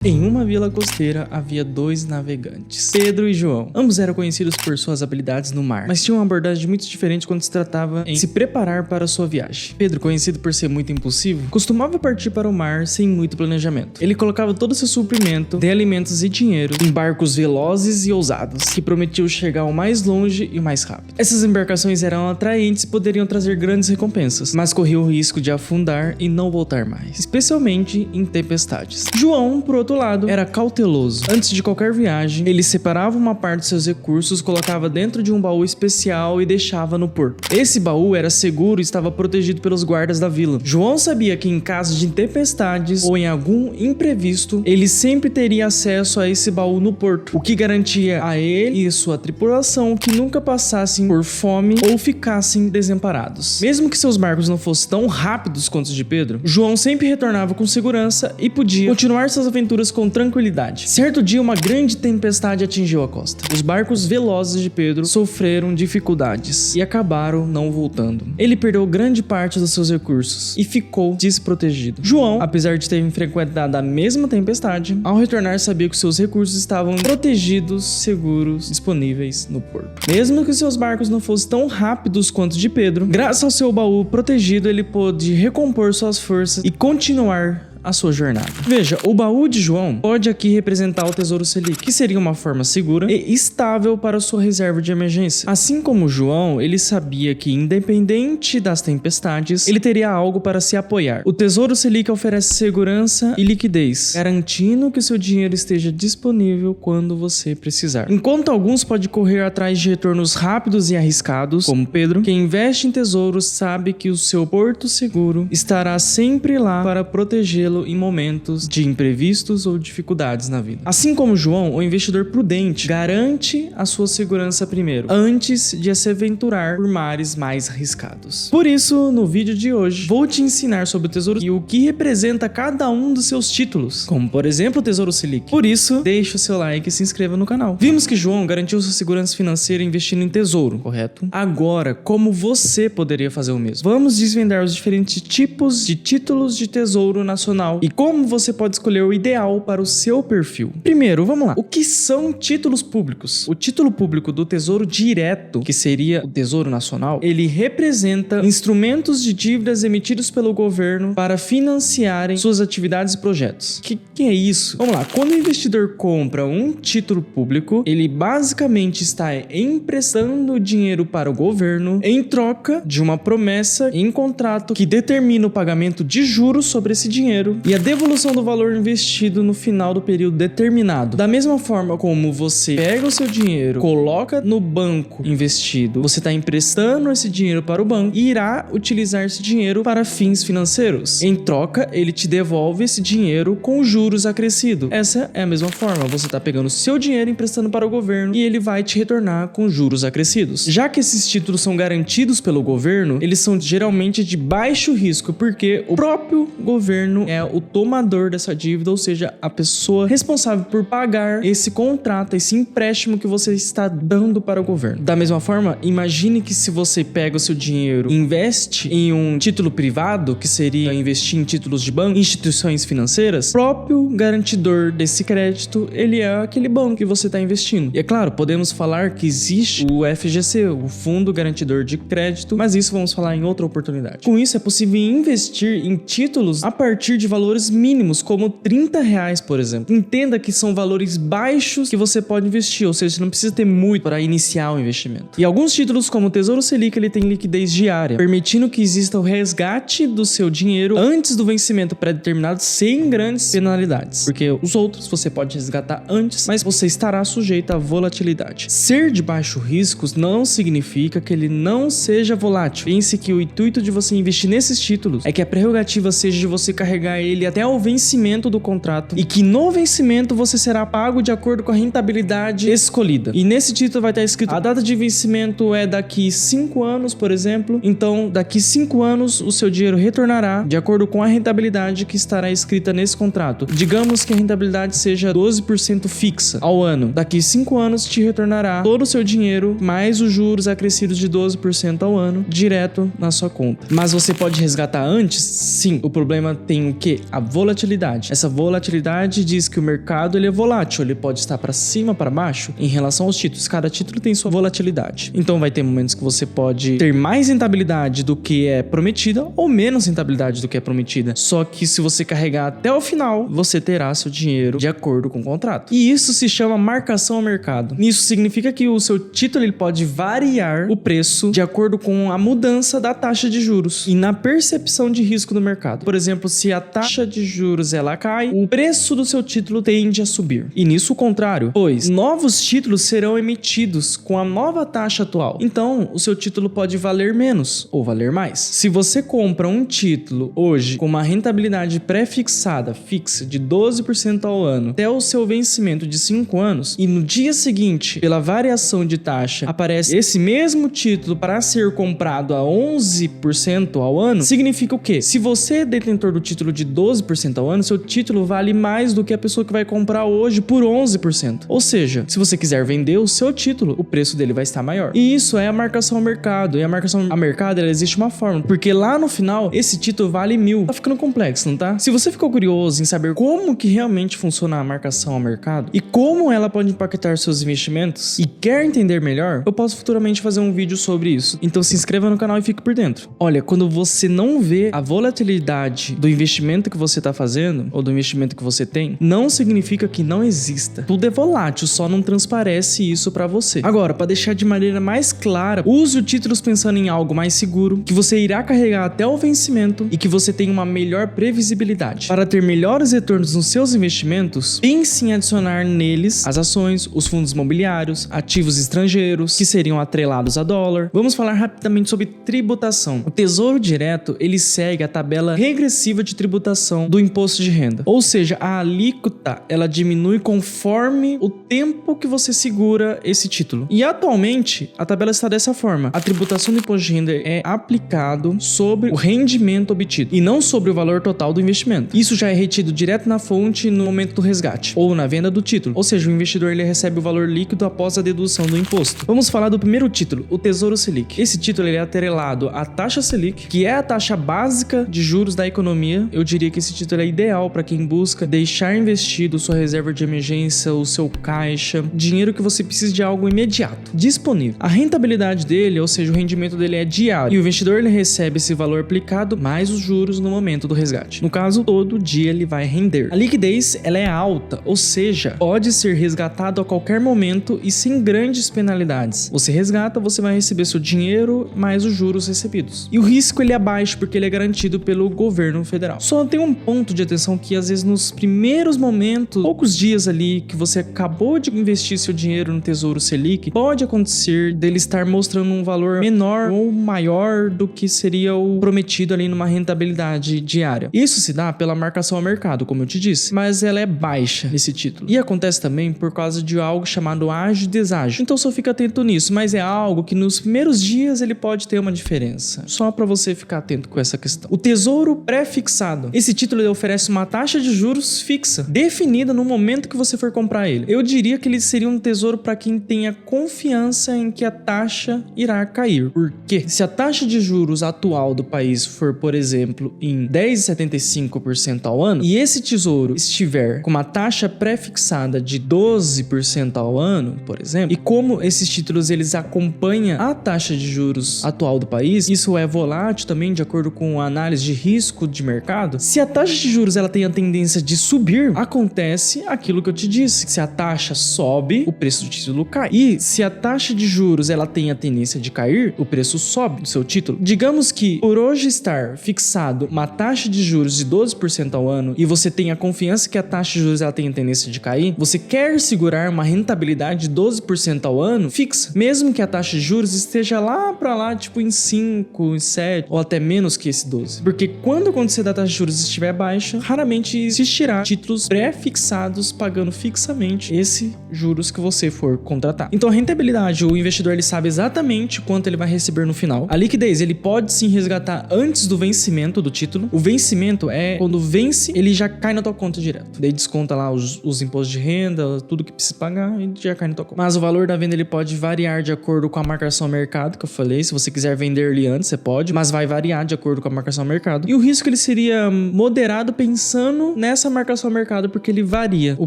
Em uma vila costeira havia dois navegantes, Pedro e João. Ambos eram conhecidos por suas habilidades no mar, mas tinham uma abordagem muito diferente quando se tratava em se preparar para sua viagem. Pedro, conhecido por ser muito impulsivo, costumava partir para o mar sem muito planejamento. Ele colocava todo o seu suprimento de alimentos e dinheiro em barcos velozes e ousados, que prometiam chegar o mais longe e o mais rápido. Essas embarcações eram atraentes e poderiam trazer grandes recompensas, mas corriam o risco de afundar e não voltar mais, especialmente em tempestades. João, por outro lado, era cauteloso. Antes de qualquer viagem, ele separava uma parte de seus recursos, colocava dentro de um baú especial e deixava no porto. Esse baú era seguro e estava protegido pelos guardas da vila. João sabia que em caso de tempestades ou em algum imprevisto, ele sempre teria acesso a esse baú no porto, o que garantia a ele e sua tripulação que nunca passassem por fome ou ficassem desamparados. Mesmo que seus barcos não fossem tão rápidos quanto os de Pedro, João sempre retornava com segurança e podia continuar suas aventuras com tranquilidade. Certo dia, uma grande tempestade atingiu a costa. Os barcos velozes de Pedro sofreram dificuldades e acabaram não voltando. Ele perdeu grande parte dos seus recursos e ficou desprotegido. João, apesar de ter frequentado a mesma tempestade, ao retornar sabia que seus recursos estavam protegidos, seguros, disponíveis no porto. Mesmo que seus barcos não fossem tão rápidos quanto os de Pedro, graças ao seu baú protegido, ele pôde recompor suas forças e continuar a sua jornada. Veja, o baú de João pode aqui representar o Tesouro Selic, que seria uma forma segura e estável para sua reserva de emergência. Assim como João, ele sabia que, independente das tempestades, ele teria algo para se apoiar. O Tesouro Selic oferece segurança e liquidez, garantindo que seu dinheiro esteja disponível quando você precisar. Enquanto alguns podem correr atrás de retornos rápidos e arriscados, como Pedro, quem investe em tesouros sabe que o seu porto seguro estará sempre lá para protegê-lo em momentos de imprevistos ou dificuldades na vida. Assim como João, o investidor prudente garante a sua segurança primeiro, antes de se aventurar por mares mais arriscados. Por isso, no vídeo de hoje, vou te ensinar sobre o Tesouro e o que representa cada um dos seus títulos, como por exemplo o Tesouro Selic. Por isso, deixe o seu like e se inscreva no canal. Vimos que João garantiu sua segurança financeira investindo em tesouro, correto? Agora, como você poderia fazer o mesmo? Vamos desvendar os diferentes tipos de títulos de tesouro nacional e como você pode escolher o ideal para o seu perfil. Primeiro, vamos lá. O que são títulos públicos? O título público do Tesouro Direto, que seria o Tesouro Nacional, ele representa instrumentos de dívidas emitidos pelo governo para financiarem suas atividades e projetos. Que é isso? Vamos lá. Quando o investidor compra um título público, ele basicamente está emprestando dinheiro para o governo em troca de uma promessa em contrato que determina o pagamento de juros sobre esse dinheiro e a devolução do valor investido no final do período determinado. Da mesma forma como você pega o seu dinheiro, coloca no banco investido, você está emprestando esse dinheiro para o banco e irá utilizar esse dinheiro para fins financeiros. Em troca, ele te devolve esse dinheiro com juros acrescidos. Essa é a mesma forma, você está pegando o seu dinheiro e emprestando para o governo e ele vai te retornar com juros acrescidos. Já que esses títulos são garantidos pelo governo, eles são geralmente de baixo risco, porque o próprio governo é o tomador dessa dívida, ou seja, a pessoa responsável por pagar esse contrato, esse empréstimo que você está dando para o governo. Da mesma forma, imagine que se você pega o seu dinheiro e investe em um título privado, que seria investir em títulos de banco, instituições financeiras, o próprio garantidor desse crédito, ele é aquele banco que você está investindo. E é claro, podemos falar que existe o FGC, o Fundo Garantidor de Crédito, mas isso vamos falar em outra oportunidade. Com isso, é possível investir em títulos a partir de valores mínimos, como R$30, por exemplo. Entenda que são valores baixos que você pode investir, ou seja, você não precisa ter muito para iniciar o investimento. E alguns títulos, como o Tesouro Selic, ele tem liquidez diária, permitindo que exista o resgate do seu dinheiro antes do vencimento pré-determinado, sem grandes penalidades. Porque os outros você pode resgatar antes, mas você estará sujeito à volatilidade. Ser de baixo risco não significa que ele não seja volátil. Pense que o intuito de você investir nesses títulos é que a prerrogativa seja de você carregar ele até o vencimento do contrato e que no vencimento você será pago de acordo com a rentabilidade escolhida. E nesse título vai estar escrito: a data de vencimento é daqui 5 anos, por exemplo. Então, daqui 5 anos o seu dinheiro retornará de acordo com a rentabilidade que estará escrita nesse contrato. Digamos que a rentabilidade seja 12% fixa ao ano. Daqui 5 anos te retornará todo o seu dinheiro mais os juros acrescidos de 12% ao ano direto na sua conta. Mas você pode resgatar antes? Sim. O problema tem o quê? quê? A volatilidade. Essa volatilidade diz que o mercado ele é volátil, ele pode estar para cima, para baixo, em relação aos títulos. Cada título tem sua volatilidade. Então vai ter momentos que você pode ter mais rentabilidade do que é prometida ou menos rentabilidade do que é prometida. Só que se você carregar até o final, você terá seu dinheiro de acordo com o contrato. E isso se chama marcação ao mercado. Isso significa que o seu título ele pode variar o preço de acordo com a mudança da taxa de juros e na percepção de risco do mercado. Por exemplo, se a taxa de juros ela cai, o preço do seu título tende a subir. E nisso o contrário, pois novos títulos serão emitidos com a nova taxa atual. Então, o seu título pode valer menos ou valer mais. Se você compra um título hoje com uma rentabilidade pré-fixada, fixa, de 12% ao ano, até o seu vencimento de 5 anos, e no dia seguinte, pela variação de taxa, aparece esse mesmo título para ser comprado a 11% ao ano, significa o quê? Se você é detentor do título de 12% ao ano, seu título vale mais do que a pessoa que vai comprar hoje por 11%. Ou seja, se você quiser vender o seu título, o preço dele vai estar maior. E isso é a marcação ao mercado. E a marcação ao mercado, ela existe uma forma. Porque lá no final, esse título vale 1.000. Tá ficando complexo, não tá? Se você ficou curioso em saber como que realmente funciona a marcação ao mercado e como ela pode impactar seus investimentos e quer entender melhor, eu posso futuramente fazer um vídeo sobre isso. Então se inscreva no canal e fique por dentro. Olha, quando você não vê a volatilidade do investimento que você tá fazendo ou do investimento que você tem, não significa que não exista. Tudo é volátil, só não transparece isso pra você. Agora, para deixar de maneira mais clara, use os títulos pensando em algo mais seguro, que você irá carregar até o vencimento e que você tenha uma melhor previsibilidade. Para ter melhores retornos nos seus investimentos, pense em adicionar neles as ações, os fundos imobiliários, ativos estrangeiros, que seriam atrelados a dólar. Vamos falar rapidamente sobre tributação. O Tesouro Direto, ele segue a tabela regressiva de tributação do imposto de renda. Ou seja, a alíquota, ela diminui conforme o tempo que você segura esse título. E atualmente, a tabela está dessa forma. A tributação do imposto de renda é aplicado sobre o rendimento obtido e não sobre o valor total do investimento. Isso já é retido direto na fonte no momento do resgate ou na venda do título. Ou seja, o investidor ele recebe o valor líquido após a dedução do imposto. Vamos falar do primeiro título, o Tesouro Selic. Esse título ele é atrelado à taxa Selic, que é a taxa básica de juros da economia. Eu diria que esse título é ideal para quem busca deixar investido sua reserva de emergência, o seu caixa, dinheiro que você precisa de algo imediato, disponível. A rentabilidade dele, ou seja, o rendimento dele é diário e o investidor ele recebe esse valor aplicado mais os juros no momento do resgate. No caso, todo dia ele vai render. A liquidez ela é alta, ou seja, pode ser resgatado a qualquer momento e sem grandes penalidades. Você resgata, você vai receber seu dinheiro mais os juros recebidos. E o risco ele é baixo porque ele é garantido pelo governo federal. Só tem um ponto de atenção que às vezes nos primeiros momentos, poucos dias ali que você acabou de investir seu dinheiro no Tesouro Selic, pode acontecer dele estar mostrando um valor menor ou maior do que seria o prometido ali numa rentabilidade diária. Isso se dá pela marcação ao mercado, como eu te disse, mas ela é baixa nesse título. E acontece também por causa de algo chamado ágio e deságio. Então só fica atento nisso, mas é algo que nos primeiros dias ele pode ter uma diferença. Só para você ficar atento com essa questão. O Tesouro Pré-Fixado. Esse título ele oferece uma taxa de juros fixa, definida no momento que você for comprar ele. Eu diria que ele seria um tesouro para quem tenha confiança em que a taxa irá cair. Por quê? Se a taxa de juros atual do país for, por exemplo, em 10,75% ao ano, e esse tesouro estiver com uma taxa pré-fixada de 12% ao ano, por exemplo, e como esses títulos eles acompanham a taxa de juros atual do país, isso é volátil também de acordo com a análise de risco de mercado. Se a taxa de juros ela tem a tendência de subir, acontece aquilo que eu te disse. Se a taxa sobe, o preço do título cai. E se a taxa de juros ela tem a tendência de cair, o preço sobe do seu título. Digamos que por hoje estar fixado uma taxa de juros de 12% ao ano e você tem a confiança que a taxa de juros ela tem a tendência de cair, você quer segurar uma rentabilidade de 12% ao ano fixa, mesmo que a taxa de juros esteja lá pra lá, tipo em 5, em 7 ou até menos que esse 12. Porque quando acontecer da taxa de juros estiver baixa, raramente existirá títulos pré-fixados pagando fixamente esse juros que você for contratar. Então a rentabilidade, o investidor ele sabe exatamente quanto ele vai receber no final. A liquidez, ele pode sim resgatar antes do vencimento do título. O vencimento é quando vence, ele já cai na tua conta direto. Daí desconta lá os impostos de renda, tudo que precisa pagar e já cai na tua conta. Mas o valor da venda ele pode variar de acordo com a marcação ao mercado, que eu falei. Se você quiser vender ele antes, você pode, mas vai variar de acordo com a marcação ao mercado. E o risco ele seria moderado pensando nessa marcação ao mercado, porque ele varia o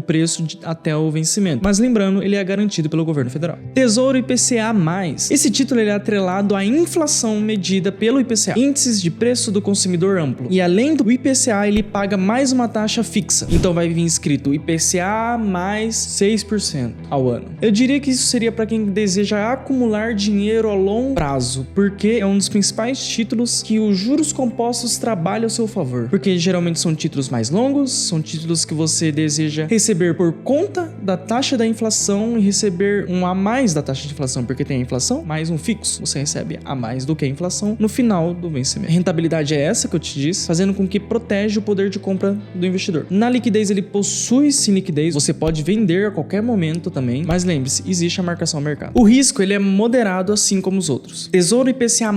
preço até o vencimento. Mas lembrando, ele é garantido pelo governo federal. Tesouro IPCA+. Esse título ele é atrelado à inflação medida pelo IPCA, Índices de Preço do Consumidor Amplo. E além do IPCA, ele paga mais uma taxa fixa. Então vai vir escrito IPCA mais 6% ao ano. Eu diria que isso seria para quem deseja acumular dinheiro a longo prazo, porque é um dos principais títulos que os juros compostos trabalham ao seu favor. Porque geralmente são títulos mais longos, são títulos que você deseja receber por conta da taxa da inflação e receber um a mais da taxa de inflação, porque tem a inflação mais um fixo. Você recebe a mais do que a inflação no final do vencimento. A rentabilidade é essa que eu te disse, fazendo com que protege o poder de compra do investidor. Na liquidez, ele possui sim liquidez, você pode vender a qualquer momento também, mas lembre-se, existe a marcação ao mercado. O risco, ele é moderado assim como os outros. Tesouro IPCA+,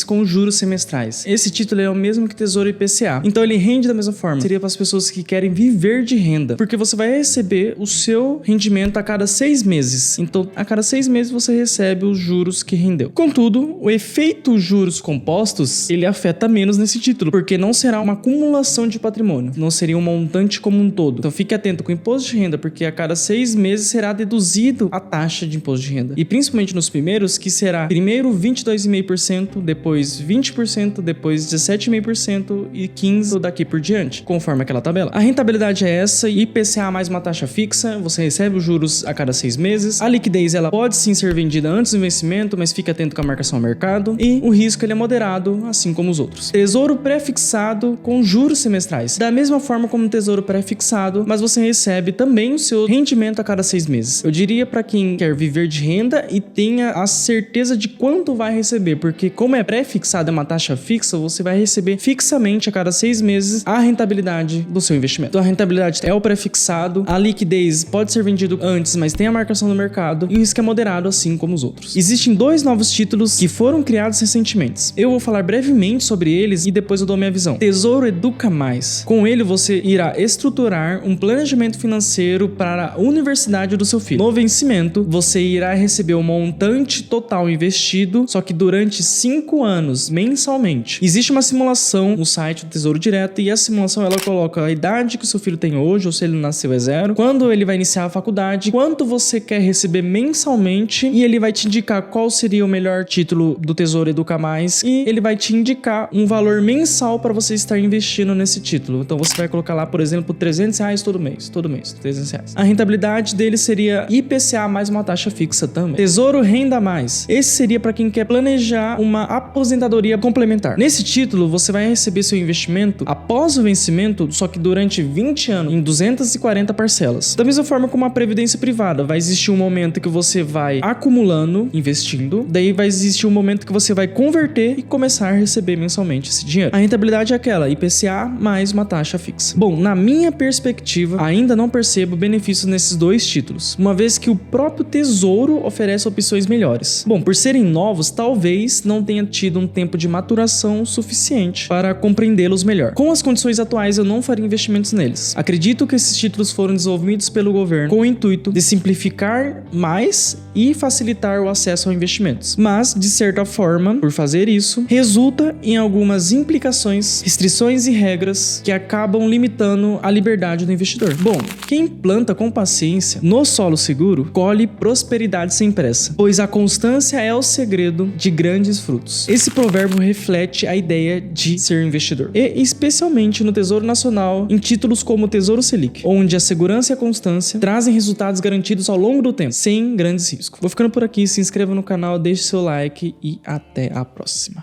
com juros semestrais. Esse título é o mesmo que Tesouro IPCA, então ele rende da mesma forma. Seria para as pessoas que querem viver de renda, porque você vai receber o seu rendimento a cada 6 meses. Então, a cada 6 meses você recebe os juros que rendeu. Contudo, o efeito juros compostos, ele afeta menos nesse título, porque não será uma acumulação de patrimônio, não seria um montante como um todo. Então, fique atento com o imposto de renda, porque a cada 6 meses será deduzido a taxa de imposto de renda. E principalmente nos primeiros, que será primeiro 22,5%, depois 20%, depois 17,5% e 15% daqui por diante, conforme aquela tabela. A rentabilidade é essa, IPCA mais uma taxa fixa, você recebe os juros a cada 6 meses. A liquidez, ela pode sim ser vendida antes do vencimento, mas fique atento com a marcação ao mercado. E o risco, ele é moderado, assim como os outros. Tesouro pré-fixado com juros semestrais. Da mesma forma como o tesouro pré-fixado, mas você recebe também o seu rendimento a cada 6 meses. Eu diria para quem quer viver de renda e tenha a certeza de quanto vai receber, porque como é pré-fixado, é uma taxa fixa, você vai receber fixamente a cada 6 meses a rentabilidade do seu investimento. Então a rentabilidade é o pré-fixado, a liquidez pode ser vendido antes, mas tem a marcação no mercado, e o risco é moderado, assim como os outros. Existem 2 novos títulos que foram criados recentemente. Eu vou falar brevemente sobre eles e depois eu dou minha visão. Tesouro Educa Mais. Com ele você irá estruturar um planejamento financeiro para a universidade do seu filho. No vencimento, você irá receber o montante total investido, só que durante 5 anos, mensalmente. Existe uma simulação no site do Tesouro Direto e a simulação ela coloca a idade que o seu filho tem hoje, ou se ele nasceu é 0, quando ele vai iniciar a faculdade, quanto você quer receber mensalmente, e ele vai te indicar qual seria o melhor título do Tesouro Educa Mais, e ele vai te indicar um valor mensal para você estar investindo nesse título. Então você vai colocar lá, por exemplo, R$300 todo mês, R$300. A rentabilidade dele seria IPCA mais uma taxa fixa também. Tesouro Renda Mais. Esse seria para quem quer planejar uma aposentadoria complementar. Nesse título, você vai receber seu investimento após o vencimento, só que durante 20 anos, em 240 parcelas. Da mesma forma como a previdência privada, vai existir um momento que você vai acumulando, investindo, daí vai existir um momento que você vai converter e começar a receber mensalmente esse dinheiro. A rentabilidade é aquela, IPCA mais uma taxa fixa. Bom, na minha perspectiva, ainda não percebo benefícios nesses 2 títulos, uma vez que o próprio Tesouro oferece opções melhores. Bom, por serem novos, talvez não tenha tido um tempo de maturação suficiente para compreendê-los melhor. Com as condições atuais, eu não faria investimentos neles. Acredito que esses títulos foram desenvolvidos pelo governo com o intuito de simplificar mais e facilitar o acesso a investimentos. Mas, de certa forma, por fazer isso, resulta em algumas implicações, restrições e regras que acabam limitando a liberdade do investidor. Bom, quem planta com paciência no solo seguro, colhe prosperidade sem pressa, pois a constância é o segredo de grandes frutos. Esse provérbio reflete a ideia de ser investidor, e especialmente no Tesouro Nacional, em títulos como o Tesouro Selic, onde a segurança e a constância trazem resultados garantidos ao longo do tempo, sem grandes riscos. Vou ficando por aqui, se inscreva no canal, deixe seu like e até a próxima.